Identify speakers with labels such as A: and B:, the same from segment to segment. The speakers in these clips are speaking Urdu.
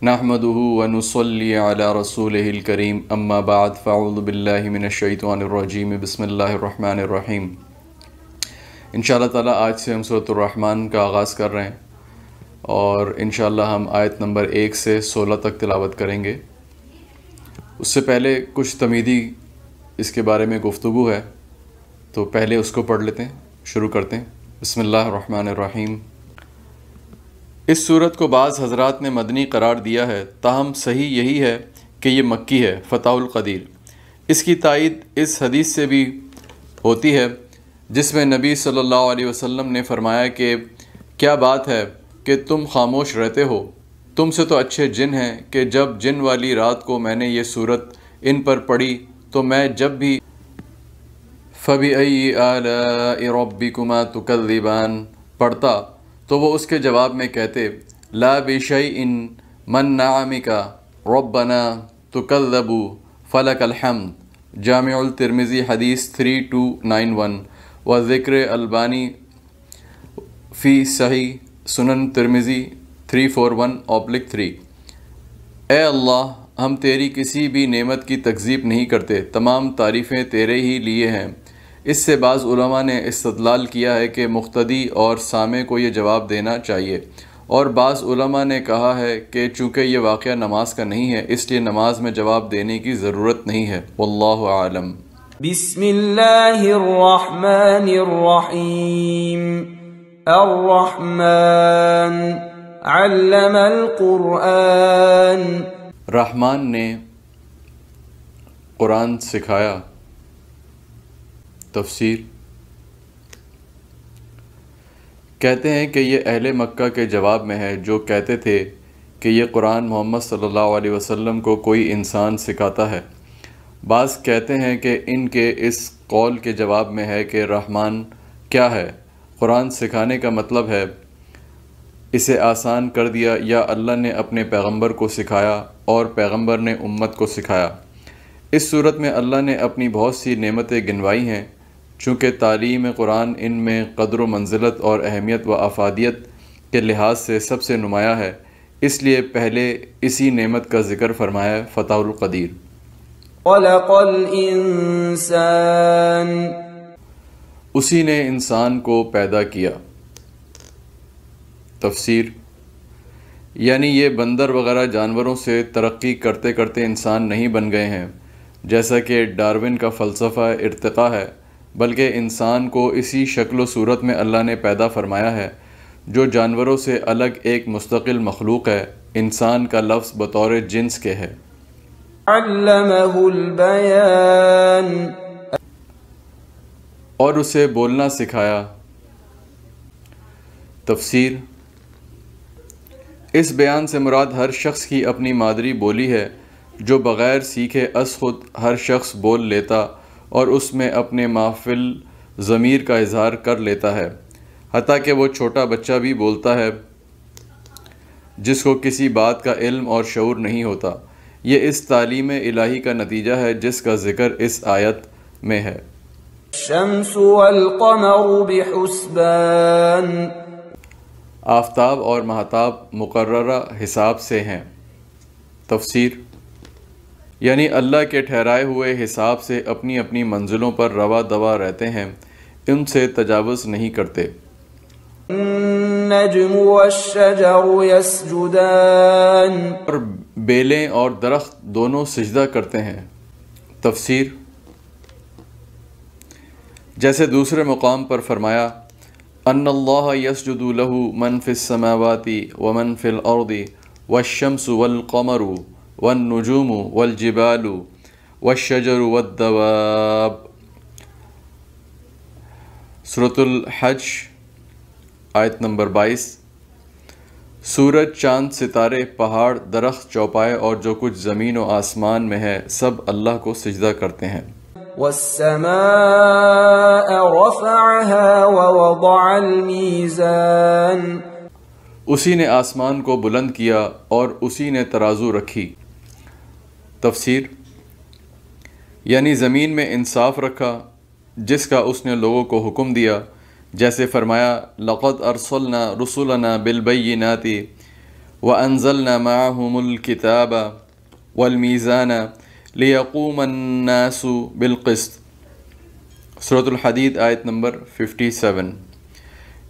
A: نحمدہ ونصلی علی رسولہ الکریم اما بعد فاعوذ باللہ من الشیطان الرجیم بسم اللہ الرحمن الرحیم۔ انشاءاللہ تعالیٰ آج سے ہم سورۃ الرحمن کا آغاز کر رہے ہیں اور انشاءاللہ ہم آیت نمبر 1 سے 16 تک تلاوت کریں گے۔ اس سے پہلے کچھ تمیدی اس کے بارے میں گفتگو ہے، تو پہلے اس کو پڑھ لیتے ہیں، شروع کرتے ہیں۔ بسم اللہ الرحمن الرحیم۔ اس صورت کو بعض حضرات نے مدنی قرار دیا ہے، تاہم صحیح یہی ہے کہ یہ مکی ہے۔ فتح القدیر۔ اس کی تائید اس حدیث سے بھی ہوتی ہے جس میں نبی صلی اللہ علیہ وسلم نے فرمایا کہ کیا بات ہے کہ تم خاموش رہتے ہو، تم سے تو اچھے جن ہیں کہ جب جن والی رات کو میں نے یہ صورت ان پر پڑھی تو میں جب بھی فَبِأَيِّ آلَاءِ رَبِّكُمَا تُكَذِّبَانِ پڑھتا تو وہ اس کے جواب میں کہتے لا بِشَيْءٍ مَن نَعَمِكَ رَبَّنَا تُكَذَّبُ فَلَكَ الْحَمْدُ۔ جامع الترمذی حدیث 3291 و ذکر البانی فی صحیح سنن ترمذی 341/3۔ اے اللہ، ہم تیری کسی بھی نعمت کی تکذیب نہیں کرتے، تمام تعریفیں تیرے ہی لیے ہیں۔ اس سے بعض علماء نے استدلال کیا ہے کہ مقتدی اور سامع کو یہ جواب دینا چاہیے، اور بعض علماء نے کہا ہے کہ چونکہ یہ واقعہ نماز کا نہیں ہے اس لیے نماز میں جواب دینے کی ضرورت نہیں ہے۔ واللہ اعلم۔
B: بسم اللہ الرحمن الرحیم۔ الرحمن علم القرآن۔
A: رحمان نے قرآن سکھایا۔ تفسیر۔ کہتے ہیں کہ یہ اہل مکہ کے جواب میں ہے جو کہتے تھے کہ یہ قرآن محمد صلی اللہ علیہ وسلم کو کوئی انسان سکھاتا ہے۔ بعض کہتے ہیں کہ ان کے اس قول کے جواب میں ہے کہ رحمان کیا ہے، قرآن سکھانے کا مطلب ہے اسے آسان کر دیا، یا اللہ نے اپنے پیغمبر کو سکھایا اور پیغمبر نے امت کو سکھایا۔ اس صورت میں اللہ نے اپنی بہت سی نعمتیں گنوائی ہیں، چونکہ تعلیم قرآن ان میں قدر و منزلت اور اہمیت و افادیت کے لحاظ سے سب سے نمایاں ہے، اس لیے پہلے اسی نعمت کا ذکر فرمایا ہے۔ فتح القدیر۔
B: خلق الانسان۔
A: اسی نے انسان کو پیدا کیا۔ تفسیر۔ یعنی یہ بندر وغیرہ جانوروں سے ترقی کرتے کرتے انسان نہیں بن گئے ہیں جیسا کہ ڈارون کا فلسفہ ارتقاء ہے، بلکہ انسان کو اسی شکل و صورت میں اللہ نے پیدا فرمایا ہے جو جانوروں سے الگ ایک مستقل مخلوق ہے۔ انسان کا لفظ بطور جنس کے ہے۔
B: علمہ البیان۔
A: اور اسے بولنا سکھایا۔ تفسیر۔ اس بیان سے مراد ہر شخص کی اپنی مادری بولی ہے جو بغیر سیکھے از خود ہر شخص بول لیتا اور اس میں اپنے مافل ضمیر کا اظہار کر لیتا ہے، حتیٰ کہ وہ چھوٹا بچہ بھی بولتا ہے جس کو کسی بات کا علم اور شعور نہیں ہوتا۔ یہ اس تعلیم الہی کا نتیجہ ہے جس کا ذکر اس آیت میں ہے۔
B: الشمس والقمر بحسبان۔
A: آفتاب اور مہتاب مقررہ حساب سے ہیں۔ تفسیر۔ یعنی اللہ کے ٹھہرائے ہوئے حساب سے اپنی اپنی منزلوں پر روا دوا رہتے ہیں، ان سے تجاوز نہیں کرتے۔
B: النجم والشجر یسجدان۔
A: اور بیلیں اور درخت دونوں سجدہ کرتے ہیں۔ تفسیر۔ جیسے دوسرے مقام پر فرمایا ان اللہ یسجد لہ من فی السماوات ومن فی الارض والشمس والقمر والنجوم والجبال والشجر والدواب۔ سورۃ الحج آیت نمبر 22۔ سورج، چاند، ستارے، پہاڑ، درخت، چوپائے اور جو کچھ زمین و آسمان میں ہے سب اللہ کو سجدہ کرتے ہیں۔
B: والسماء رفعها ووضع الميزان۔
A: اسی نے آسمان کو بلند کیا اور اسی نے ترازو رکھی۔ تفسیر۔ یعنی زمین میں انصاف رکھا جس کا اس نے لوگوں کو حکم دیا، جیسے فرمایا لقد ارسلنا رسلنا بالبینات وَأَنزَلْنَا مَعَهُمُ الْكِتَابَ وَالْمِيزَانَ لِيَقُومَ النَّاسُ بِالْقِسْطِ۔ سورۃ الحدید آیت نمبر 57۔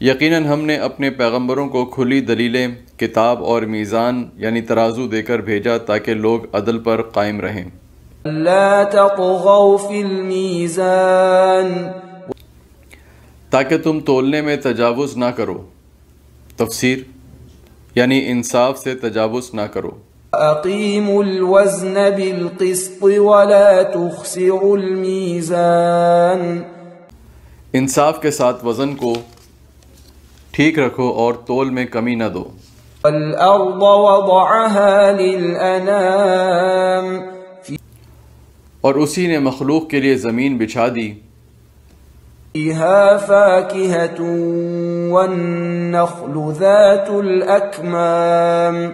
A: یقیناً ہم نے اپنے پیغمبروں کو کھلی دلیلیں، کتاب اور میزان یعنی ترازو دے کر بھیجا تاکہ لوگ عدل پر قائم رہیں۔
B: لا تطغوا في الميزان
A: تاکہ تم تولنے میں تجاوز نہ کرو۔ تفسیر یعنی انصاف سے تجاوز نہ کرو۔
B: أقيموا الوزن بالقسط ولا تخسروا الميزان
A: انصاف کے ساتھ وزن کو ٹھیک رکھو اور تول میں کمی نہ دو۔
B: والأرض وضعها للأنام
A: اور اسی نے مخلوق کے لیے زمین بچھا دی،
B: فيها فاكهة والنخل ذات الأكمام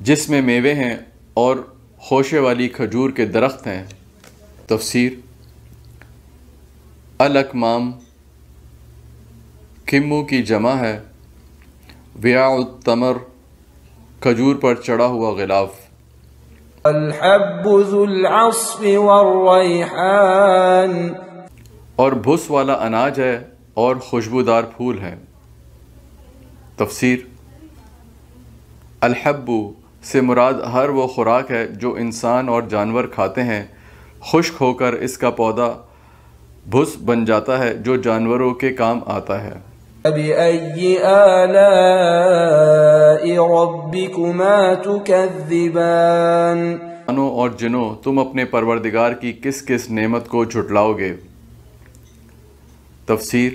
A: جس میں میوے ہیں اور خوشے والی کھجور کے درخت ہیں۔ تفسیر الاکمام کمو کی جمع ہے، ویاء التمر کھجور پر چڑھا ہوا غلاف،
B: الحب ذو العصف والریحان
A: اور بھس والا اناج ہے اور خوشبودار پھول ہیں۔ تفسیر الحب سے مراد ہر وہ خوراک ہے جو انسان اور جانور کھاتے ہیں، خشک ہو کر اس کا پودا بھس بن جاتا ہے جو جانوروں کے کام آتا ہے۔
B: فَبِأَيِّ آلَاءِ رَبِّكُمَا تُكَذِّبَانِ
A: انسانوں اور جنوں تم اپنے پروردگار کی کس کس نعمت کو جھٹلاؤ گے؟ تفسیر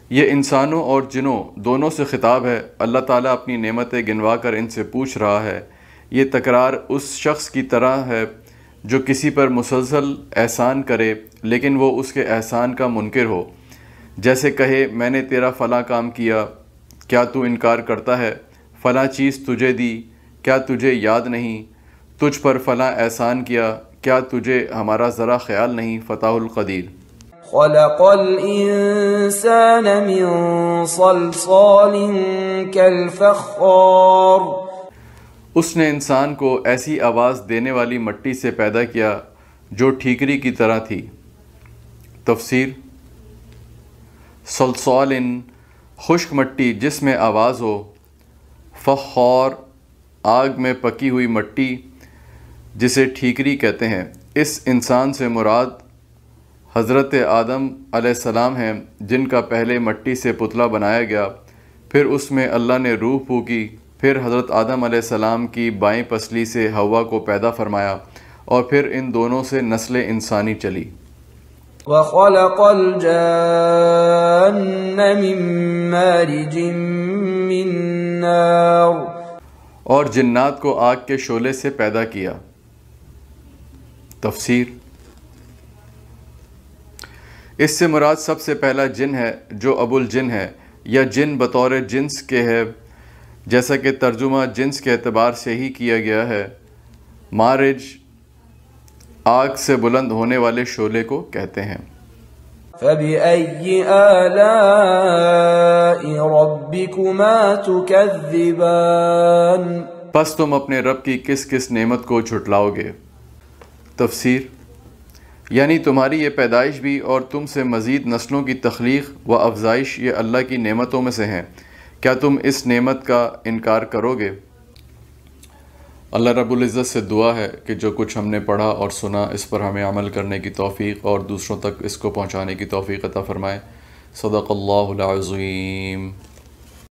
A: یہ انسانوں اور جنوں دونوں سے خطاب ہے۔ اللہ تعالیٰ اپنی نعمتیں گنوا کر ان سے پوچھ رہا ہے۔ یہ تکرار اس شخص کی طرح ہے جو کسی پر مسلسل احسان کرے لیکن وہ اس کے احسان کا منکر ہو، جیسے کہے میں نے تیرا فلاں کام کیا، کیا تو انکار کرتا ہے؟ فلاں چیز تجھے دی، کیا تجھے یاد نہیں؟ تجھ پر فلاں احسان کیا، کیا تجھے ہمارا ذرا خیال نہیں؟ فتح القدیر۔
B: خلق الإنسان من صلصال كالفخار
A: اس نے انسان کو ایسی آواز دینے والی مٹی سے پیدا کیا جو ٹھیکری کی طرح تھی۔ تفسیر صلصال خشک مٹی جس میں آواز ہو، فخار آگ میں پکی ہوئی مٹی جسے ٹھیکری کہتے ہیں۔ اس انسان سے مراد حضرت آدم علیہ السلام ہیں جن کا پہلے مٹی سے پتلا بنایا گیا، پھر اس میں اللہ نے روح پھونکی، پھر حضرت آدم علیہ السلام کی بائیں پسلی سے حوا کو پیدا فرمایا اور پھر ان دونوں سے نسل انسانی چلی۔
B: وَخَلَقَ الْجَانَّ مِن مَّارِجٍ مِّن نَّارٍ
A: اور جنات کو آگ کے شعلے سے پیدا کیا۔ تفسیر اس سے مراد سب سے پہلا جن ہے جو ابو الجن ہے یا جن بطور جنس کے ہے، جیسا کہ ترجمہ جنس کے اعتبار سے ہی کیا گیا ہے۔ مارج آگ سے بلند ہونے والے شعلے کو کہتے ہیں۔
B: فَبِأَيِّ آلَاءِ رَبِّكُمَا تُكَذِّبَانِ
A: پس تم اپنے رب کی کس کس نعمت کو جھٹلاؤ گے؟ تفسیر یعنی تمہاری یہ پیدائش بھی اور تم سے مزید نسلوں کی تخلیق و افزائش یہ اللہ کی نعمتوں میں سے ہیں، کیا تم اس نعمت کا انکار کرو گے؟ اللہ رب العزت سے دعا ہے کہ جو کچھ ہم نے پڑھا اور سنا اس پر ہمیں عمل کرنے کی توفیق اور دوسروں تک اس کو پہنچانے کی توفیق عطا فرمائے۔ صدق اللہ العظیم۔